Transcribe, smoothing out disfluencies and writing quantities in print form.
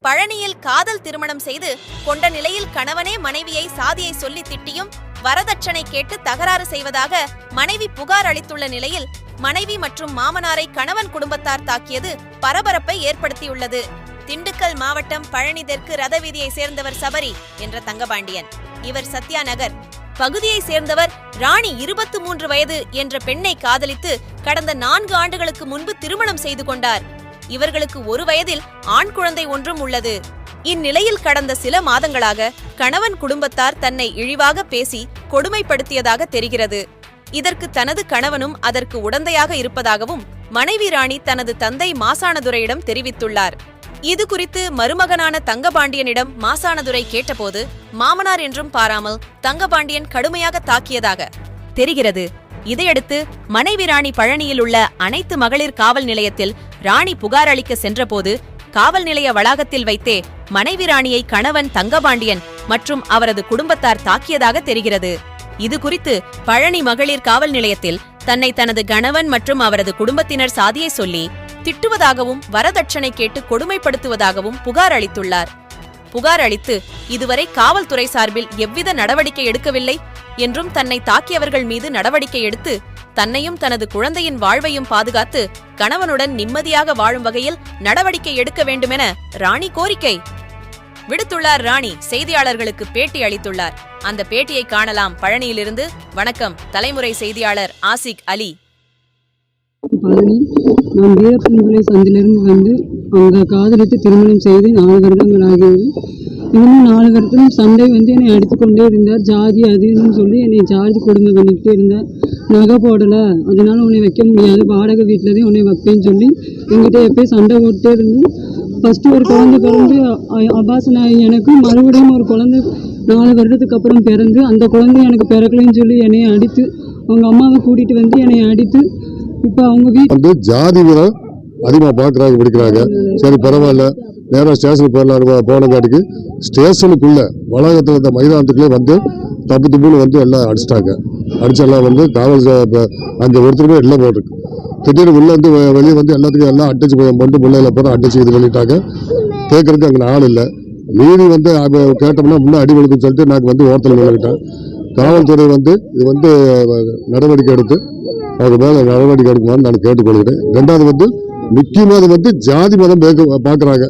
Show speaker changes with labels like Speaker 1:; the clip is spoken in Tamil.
Speaker 1: பழனியில் காதல் திருமணம் செய்து கொண்ட நிலையில் கணவனே மனைவியை சாதியை சொல்லி திட்டியும் வரதட்சணை கேட்டு தகராறு செய்வதாக மனைவி புகார் அளித்துள்ள நிலையில் மனைவி மற்றும் மாமனாரை கணவன் குடும்பத்தார் தாக்கியது பரபரப்பை ஏற்படுத்தியுள்ளது. திண்டுக்கல் மாவட்டம் பழனி தெற்கு ரத வீதியை சேர்ந்தவர் சபரி என்ற தங்கபாண்டியன். இவர் சத்யா நகர் பகுதியை சேர்ந்தவர் ராணி 23 வயது என்ற பெண்ணை காதலித்து கடந்த 4 ஆண்டுகளுக்கு முன்பு திருமணம் செய்து கொண்டார். இவர்களுக்கு 1 வயதில் ஆண் குழந்தை ஒன்றும் உள்ளது. இந்நிலையில் கடந்த சில மாதங்களாக கணவன் குடும்பத்தார் தன்னை இழிவாக பேசி கொடுமைப்படுத்தியதாக தெரிகிறது. இதற்கு தனது கணவனும் அதற்கு உடந்தையாக இருப்பதாகவும் மனைவி ராணி தனது தந்தை மாசானதுரையிடம் தெரிவித்துள்ளார். இது குறித்து மருமகனான தங்கபாண்டியனிடம் மாசானதுரை கேட்டபோது மாமனார் என்றும் பாராமல் தங்கபாண்டியன் கடுமையாக தாக்கியதாக தெரிகிறது. இதையடுத்து மனைவி ராணி பழனியில் உள்ள அனைத்து மகளிர் காவல் நிலையத்தில் ராணி புகார் அளிக்க சென்றபோது காவல் நிலைய வளாகத்தில் வைத்தே மனைவி ராணியை கணவன் தங்கபாண்டியன் மற்றும் அவரது குடும்பத்தார் தாக்கியதாக தெரிகிறது. இது குறித்து பழனி மகளிர் காவல் நிலையத்தில் தன்னை தனது கணவன் மற்றும் அவரது குடும்பத்தினர் சாதியை சொல்லி திட்டுவதாகவும் வரதட்சணை கேட்டு கொடுமைப்படுத்துவதாகவும் புகார் அளித்துள்ளார். புகார் அளித்து இதுவரை காவல்துறை சார்பில் எவ்வித நடவடிக்கை எடுக்கவில்லை என்றும் தன்னை தாக்கியவர்கள் மீது நடவடிக்கை எடுத்து தன்னையும் தனது குழந்தையின் வாழ்வையும் பாதுகாத்து கணவனுடன் நிம்மதியாக வாழும் வகையில் நடவடிக்கை எடுக்க வேண்டுமென ராணி கோரிக்கை விடுத்துள்ளார். ராணி செய்தியாளர்களுக்கு பேட்டி அளித்துள்ளார். அந்த பேட்டியை காணலாம். பழனியிலிருந்து வணக்கம், தலைமுறை செய்தியாளர் ஆசிக் அலி.
Speaker 2: பழனி, நான் வீரப்பன்பிள்ளை சந்திலிருந்து வந்து அவங்க காதலித்து திருமணம் செய்து 4 வருடங்கள் ஆகியது. இன்னும் 4 வருடம் சண்டை என்னை அடித்துக்கொண்டே இருந்தார். ஜாதி அதுன்னு சொல்லி என்னை ஜாதி கொடுமை பண்ணிக்கிட்டே இருந்தார். நகை போடலை, அதனால உன்னை வைக்க முடியாது, வாடகை வீட்டில் தான் உன்னை வைப்பேன்னு சொல்லி எங்கிட்ட எப்போயும் சண்டை போட்டுட்டே இருந்து ஃபஸ்ட்டு ஒரு குழந்தை பிறந்து அபாசனாகி எனக்கு மறுபடியும் ஒரு குழந்தை 4 வருடத்துக்கு அப்புறம் பிறந்து அந்த குழந்தை எனக்கு பிறக்கலைன்னு சொல்லி என்னை அடித்து அவங்க அம்மாவை கூட்டிகிட்டு வந்து என்னை அடித்து இப்போ அவங்க வீட்டு
Speaker 3: ஜாதி அதிகமாக பார்க்குறாங்க பிடிக்கிறாங்க. சரி பரவாயில்ல, நேராக ஸ்டேஷனுக்கு போனங்காட்டிக்கு ஸ்டேஷனுக்குள்ள வளாகத்தில் இந்த மைதானத்துக்குள்ளே வந்து தப்பு துப்புன்னு எல்லாம் அடிச்சிட்டாங்க. அடிச்செல்லாம் காவல் அங்கே ஒருத்தருமே எல்லாம் போட்டிருக்கு. திடீர்னு உள்ளே வெளியே எல்லாத்துக்கும் எல்லாம் அடிச்சு போட்டு பிள்ளைகளை பூரா அடிச்சு இது பண்ணிட்டாங்க. கேட்கறதுக்கு அங்கே ஆள் இல்லை. மீறி கேட்டோம்னா முன்னே அடி வழுக்குன்னு சொல்லிட்டு நாங்கள் ஓரத்தில் நின்றுக்கிட்டேன். காவல்துறை இது நடவடிக்கை எடுத்து அது மேலே நடவடிக்கை எடுக்குமான்னு நான் கேட்டுக்கொள்கிறேன். 2வது முக்கியமாக ஜாதி மதம் பார்க்குறாங்க.